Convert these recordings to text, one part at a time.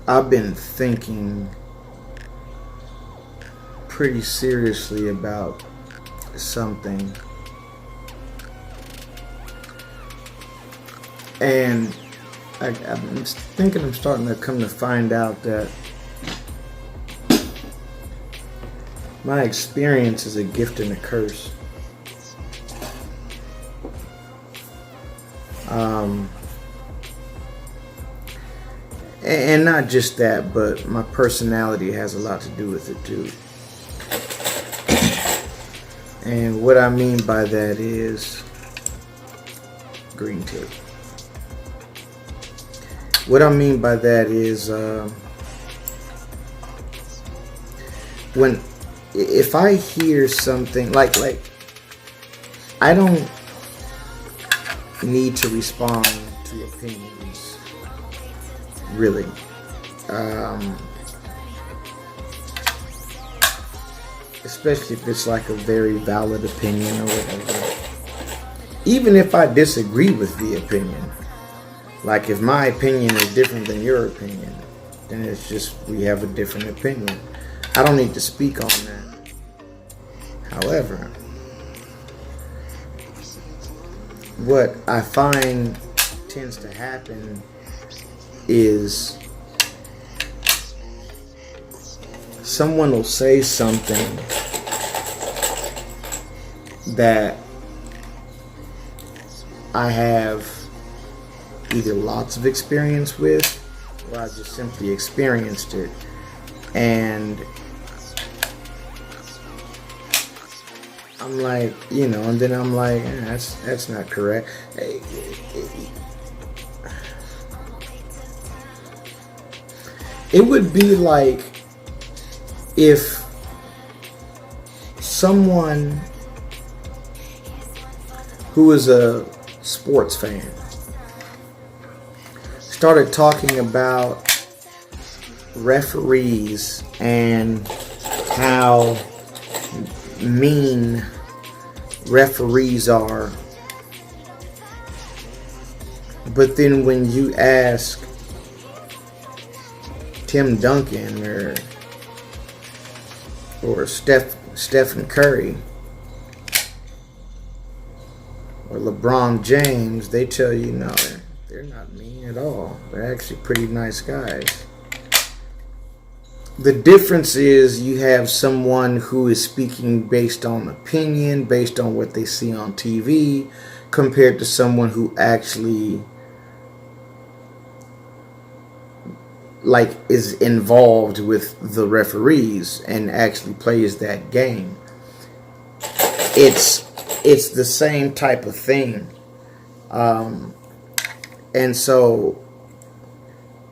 I've been thinking pretty seriously about something, and I'm thinking I'm starting to come to find out that my experience is a gift and a curse. Um, and not just that, but my personality has a lot to do with it too. And what I mean by that is green tape. What I mean by that is when if I hear something like I don't need to respond to opinions, really. Especially if it's like a very valid opinion or whatever. Even if I disagree with the opinion, like if my opinion is different than your opinion, then it's just we have a different opinion. I don't need to speak on that. However, what I find tends to happen is someone will say something that I have either lots of experience with, or I just simply experienced it, and I'm like, and then I'm like, that's not correct. It would be like if someone who is a sports fan started talking about referees and how mean referees are, but then when you ask Tim Duncan or Stephen Curry or LeBron James, they tell you no, they're not mean at all. They're actually pretty nice guys. The difference is you have someone who is speaking based on opinion, based on what they see on TV, compared to someone who actually is involved with the referees and actually plays that game. It's the same type of thing. And so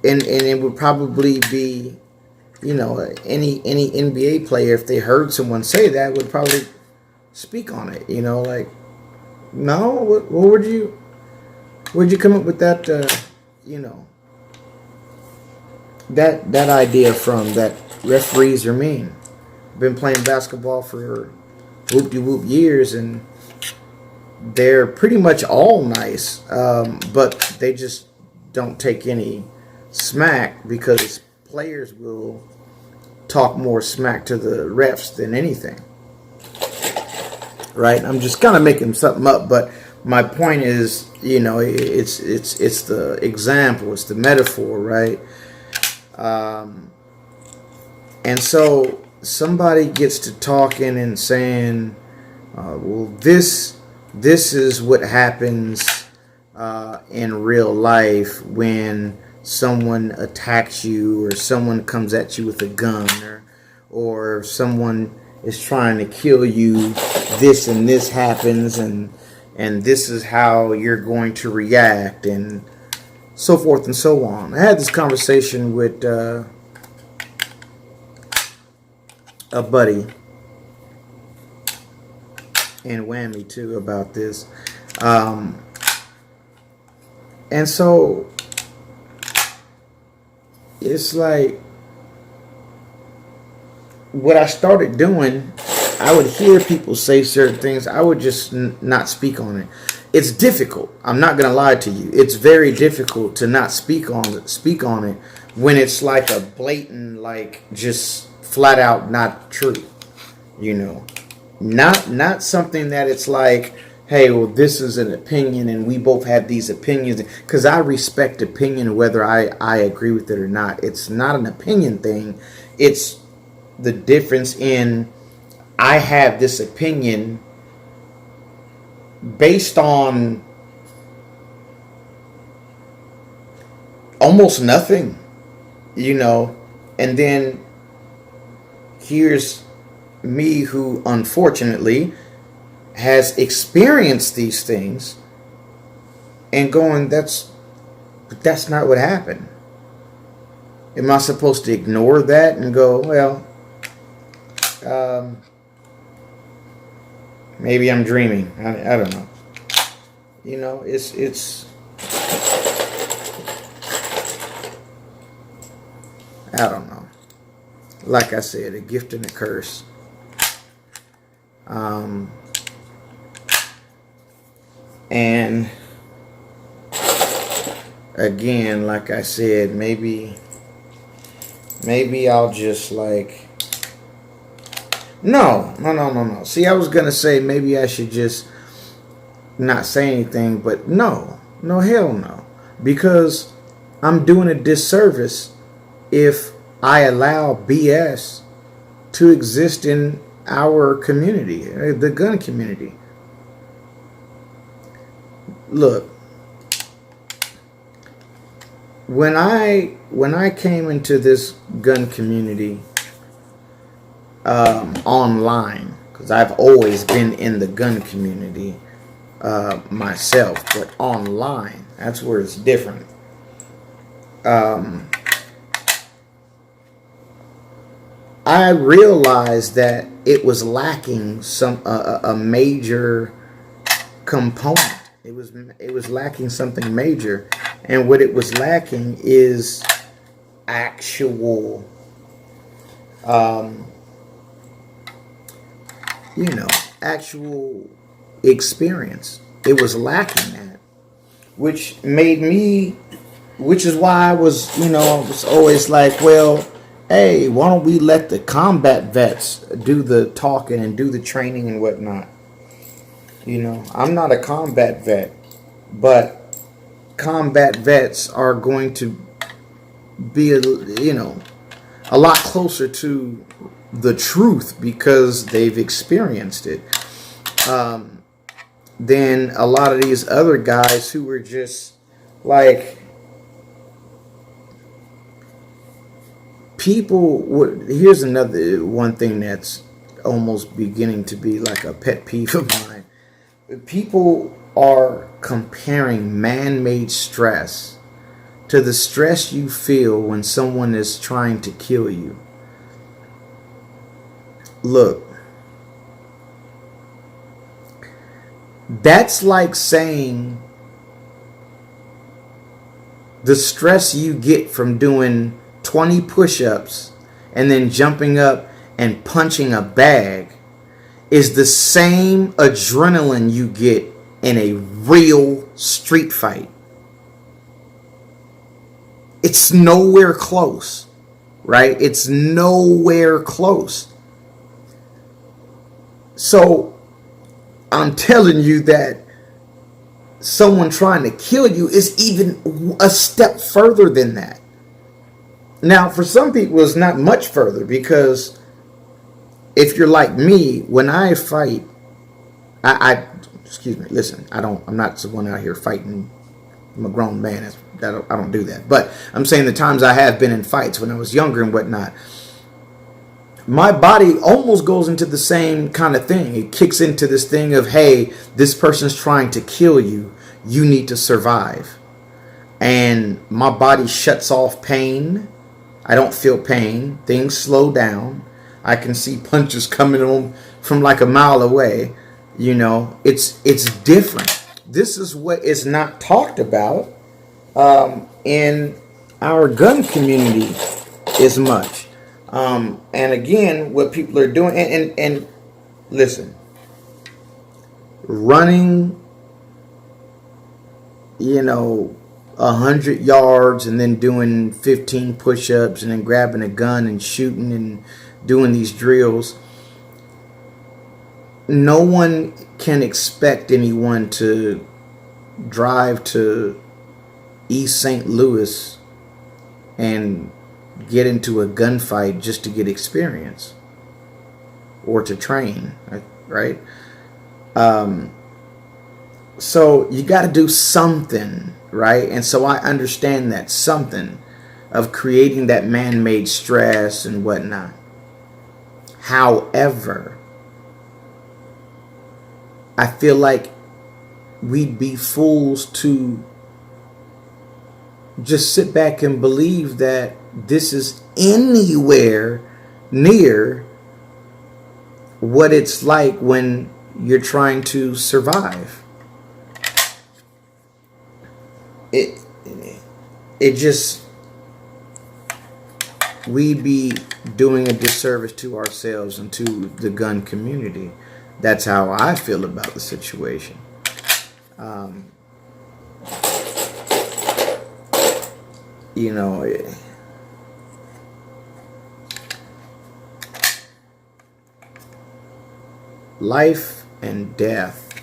and it would probably be, any NBA player, if they heard someone say that, would probably speak on it. Like, no, where'd you come up with that? That idea from that referees are mean. Been playing basketball for whoop-de-whoop years, and they're pretty much all nice, but they just don't take any smack because players will talk more smack to the refs than anything. Right? I'm just kind of making something up, but my point is, it's the example, it's the metaphor, right? And so somebody gets to talking and saying, well, this is what happens in real life when someone attacks you, or someone comes at you with a gun, or someone is trying to kill you. This and this happens, and this is how you're going to react, and so forth and so on. I had this conversation with a buddy and Whammy too about this, and so it's like what I started doing I would hear people say certain things. I would just not speak on it. It's difficult. I'm not gonna lie to you. It's very difficult to not speak on it when it's like a blatant, like just flat out not true. You know, not something that it's like, hey, well, this is an opinion and we both have these opinions. Because I respect opinion whether I agree with it or not. It's not an opinion thing. It's the difference in I have this opinion based on almost nothing, you know, and then here's me who unfortunately has experienced these things and going, that's not what happened. Am I supposed to ignore that and go, well, maybe I'm dreaming? I don't know. You know, it's I don't know. Like I said, a gift and a curse. And again, like I said, maybe I'll just like, no. See, I was gonna say maybe I should just not say anything, but no, hell no, because I'm doing a disservice if I allow BS to exist in our community, the gun community. Look, when I came into this gun community online, because I've always been in the gun community myself, but online, that's where it's different. I realized that it was lacking a major component. It was lacking something major, and what it was lacking is actual, actual experience. It was lacking that, which is why I was always like, well, hey, why don't we let the combat vets do the talking and do the training and whatnot? You know, I'm not a combat vet, but combat vets are going to be, a lot closer to the truth because they've experienced it than a lot of these other guys who were just like, here's another one thing that's almost beginning to be like a pet peeve of mine. People are comparing man-made stress to the stress you feel when someone is trying to kill you. Look, that's like saying the stress you get from doing 20 push-ups and then jumping up and punching a bag is the same adrenaline you get in a real street fight. It's nowhere close, right? It's nowhere close. So I'm telling you that someone trying to kill you is even a step further than that. Now, for some people, it's not much further, because if you're like me, when I fight, excuse me, listen, I'm not someone out here fighting. I'm a grown man. I don't do that. But I'm saying the times I have been in fights when I was younger and whatnot, my body almost goes into the same kind of thing. It kicks into this thing of, hey, this person's trying to kill you. You need to survive. And my body shuts off pain. I don't feel pain. Things slow down. I can see punches coming on from like a mile away. It's different. This is what is not talked about in our gun community as much. And again, what people are doing, and listen, running, 100 yards and then doing 15 push-ups and then grabbing a gun and shooting and doing these drills. No one can expect anyone to drive to East St. Louis and get into a gunfight just to get experience or to train, right? So you got to do something, right? And so I understand that something of creating that man-made stress and whatnot. However, I feel like we'd be fools to just sit back and believe that this is anywhere near what it's like when you're trying to survive. It just, we'd be doing a disservice to ourselves and to the gun community. That's how I feel about the situation. Life and death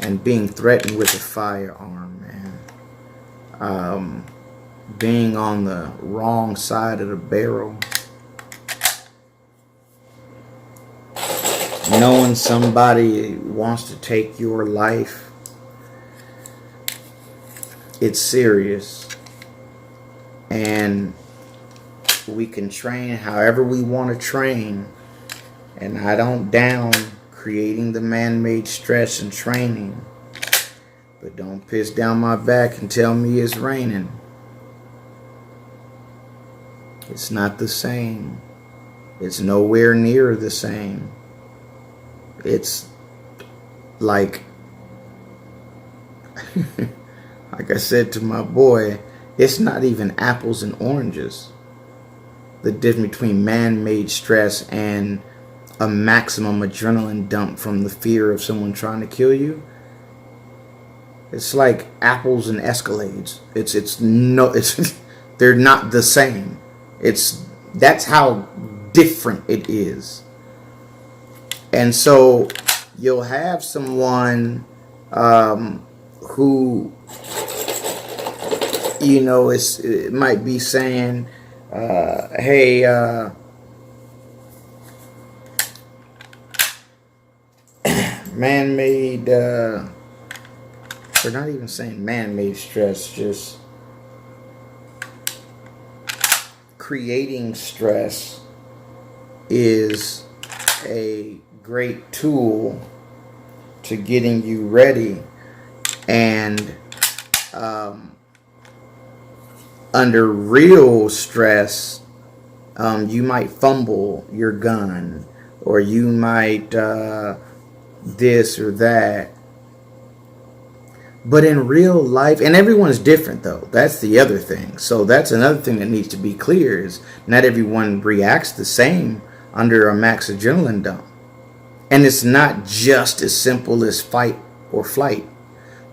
and being threatened with a firearm, man. Being on the wrong side of the barrel. Knowing somebody wants to take your life. It's serious. And we can train however we want to train. And I don't down creating the man-made stress and training. But don't piss down my back and tell me it's raining. It's not the same. It's nowhere near the same. It's like I said to my boy, it's not even apples and oranges. The difference between man-made stress and a maximum adrenaline dump from the fear of someone trying to kill you. It's like apples and Escalades. They're not the same. That's how different it is. And so you'll have someone who it might be saying, hey, man-made, or not even saying man-made stress, just creating stress is a great tool to getting you ready. And under real stress, you might fumble your gun, or you might this or that. But in real life, and everyone's different though, that's the other thing. So that's another thing that needs to be clear, is not everyone reacts the same under a max adrenaline dump. And it's not just as simple as fight or flight,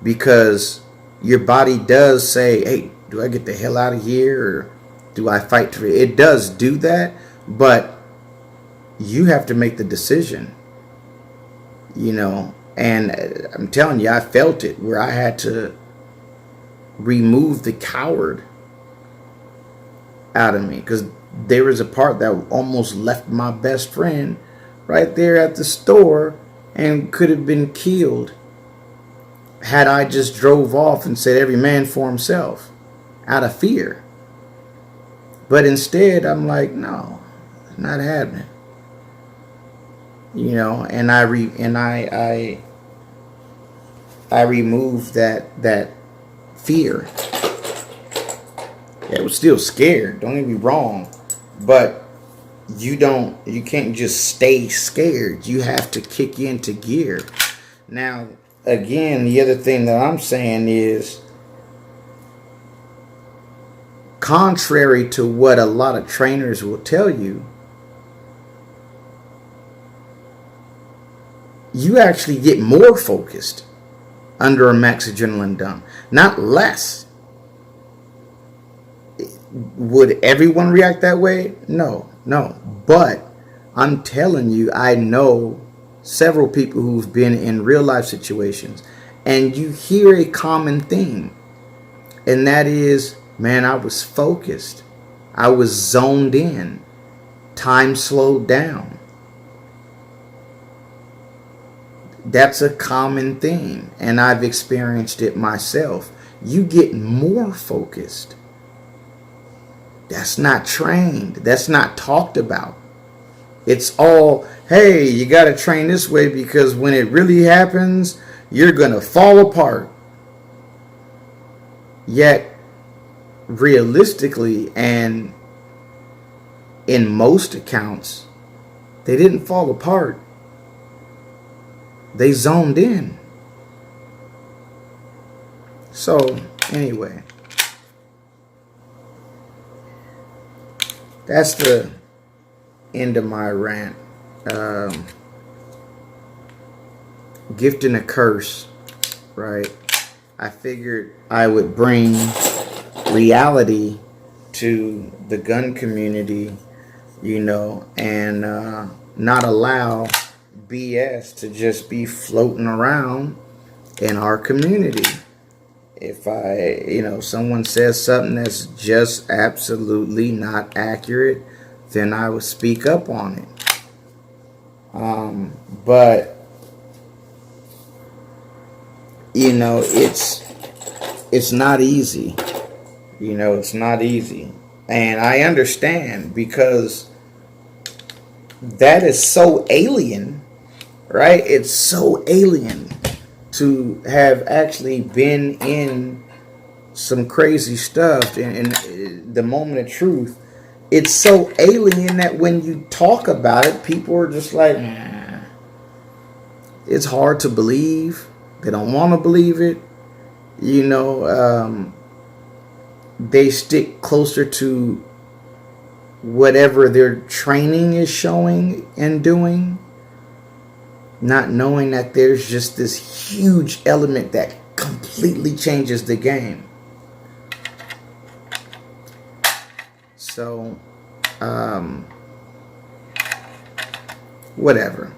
because your body does say, hey, do I get the hell out of here, or do I fight to it? It does do that, but you have to make the decision, And I'm telling you, I felt it, where I had to remove the coward out of me, because there was a part that almost left my best friend right there at the store and could have been killed had I just drove off and said every man for himself out of fear. But instead, I'm like, no, it's not happening. And I removed that fear. I was still scared, don't get me wrong, but you can't just stay scared. You have to kick into gear. Now, again, the other thing that I'm saying is, contrary to what a lot of trainers will tell you, you actually get more focused under a max adrenaline dump, not less. Would everyone react that way? No. But I'm telling you, I know several people who've been in real life situations, and you hear a common theme, and that is, man, I was focused. I was zoned in. Time slowed down. That's a common theme, and I've experienced it myself. You get more focused. That's not trained. That's not talked about. It's all, hey, you got to train this way because when it really happens, you're going to fall apart. Yet, realistically, and in most accounts, they didn't fall apart. They zoned in. So, anyway, that's the end of my rant. Gift and a curse, right? I figured I would bring reality to the gun community, and not allow BS to just be floating around in our community. If someone says something that's just absolutely not accurate, then I would speak up on it. But it's not easy. It's not easy. And I understand, because that is so alien, right? It's so alien to have actually been in some crazy stuff in the moment of truth. It's so alien that when you talk about it, people are just like, it's hard to believe. They don't want to believe it. They stick closer to whatever their training is showing and doing, not knowing that there's just this huge element that completely changes the game. So, whatever.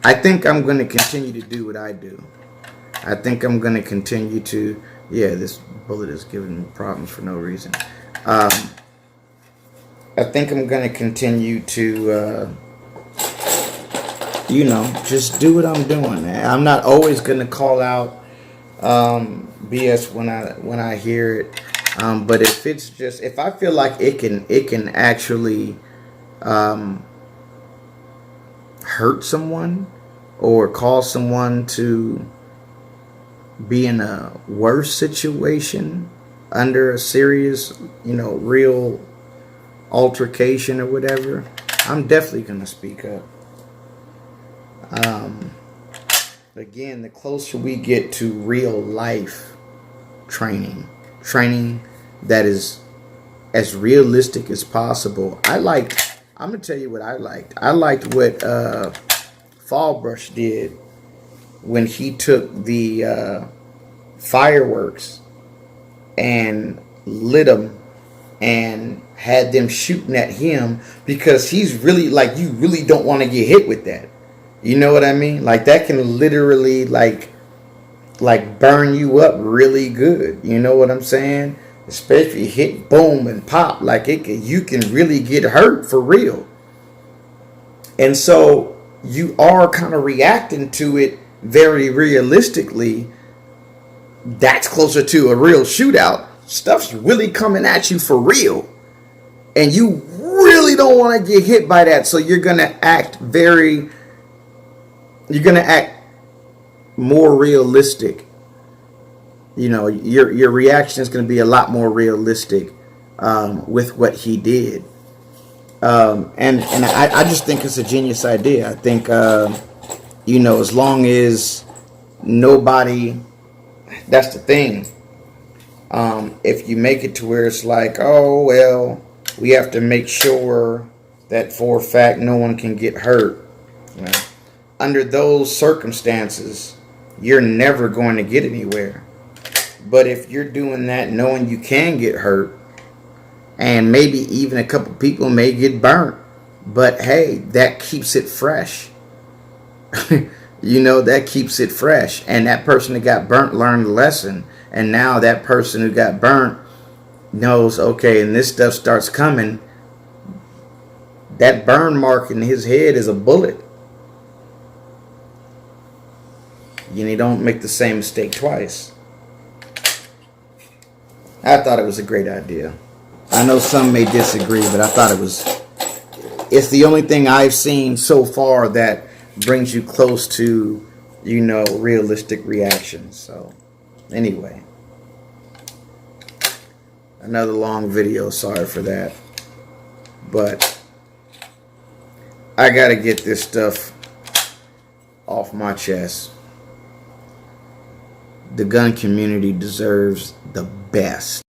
I think I'm going to continue to do what I do. I think I'm going to continue to, this bullet is giving me problems for no reason. I think I'm going to continue to, just do what I'm doing. I'm not always going to call out BS when I hear it. But if I feel like it can actually hurt someone or cause someone to be in a worse situation under a serious, real altercation or whatever, I'm definitely going to speak up. Again, the closer we get to real life training that is as realistic as possible. I'm going to tell you what I liked. I liked what Fallbrush did when he took the fireworks and lit them and had them shooting at him, because he's really like, you really don't want to get hit with that. You know what I mean? Like, that can literally like burn you up really good. You know what I'm saying? Especially hit, boom, and pop. Like, you can really get hurt for real. And so you are kind of reacting to it very realistically. That's closer to a real shootout. Stuff's really coming at you for real. And you really don't want to get hit by that. So you're going to act more realistic. Your reaction is going to be a lot more realistic with what he did. And I just think it's a genius idea. I think, as long as nobody, that's the thing. If you make it to where it's like, oh, well, we have to make sure that for a fact no one can get hurt. under those circumstances, you're never going to get anywhere. But if you're doing that knowing you can get hurt, and maybe even a couple people may get burnt, but hey, that keeps it fresh. That keeps it fresh. And that person that got burnt learned the lesson. And now that person who got burnt knows, okay, and this stuff starts coming, that burn mark in his head is a bullet. You don't make the same mistake twice. I thought it was a great idea. I know some may disagree, but I thought it's the only thing I've seen so far that brings you close to, realistic reactions. So, anyway. Another long video, sorry for that. But I gotta get this stuff off my chest. The gun community deserves the best.